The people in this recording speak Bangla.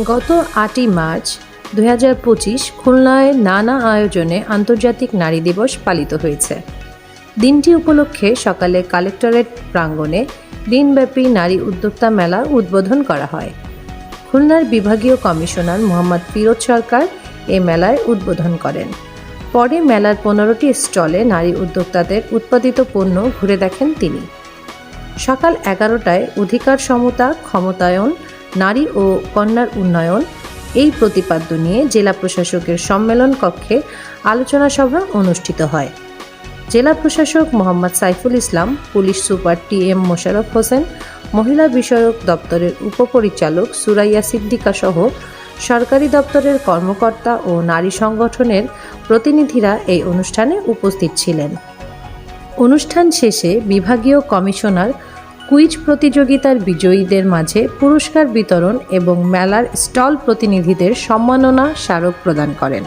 গত ৮ই মার্চ ২০২৫ খুলনায় নানা আয়োজনে আন্তর্জাতিক নারী দিবস পালিত হয়েছে। দিনটি উপলক্ষে সকালে কালেক্টরেট প্রাঙ্গণে দিনব্যাপী নারী উদ্যোক্তা মেলা উদ্বোধন করা হয়। খুলনার বিভাগীয় কমিশনার মোহাম্মদ ফিরোজ সরকার এ মেলায় উদ্বোধন করেন। পরে মেলার ১৫টি স্টলে নারী উদ্যোক্তাদের উৎপাদিত পণ্য ঘুরে দেখেন তিনি। সকাল ১১টায় অধিকার সমতা, ক্ষমতায়ন, নারী ও কন্যার উন্নয়ন এই প্রতিপাদ্য নিয়ে জেলা প্রশাসকের সম্মেলন কক্ষে আলোচনা সভা অনুষ্ঠিত হয়। জেলা প্রশাসক Mohammad Saiful Islam, police super T M. Mosharraf Hossain, মহিলা বিষয়ক দপ্তরের উপপরিচালক সুরাইয়া সিদ্দিকা সহ সরকারি দপ্তরের কর্মকর্তা ও নারী সংগঠনের প্রতিনিধিরা এই অনুষ্ঠানে উপস্থিত ছিলেন। অনুষ্ঠান শেষে বিভাগীয় কমিশনার কুইজ প্রতিযোগিতার বিজয়ীদের মাঝে পুরস্কার বিতরণ এবং মেলার স্টল প্রতিনিধিদের সম্মাননা স্মারক প্রদান করেন।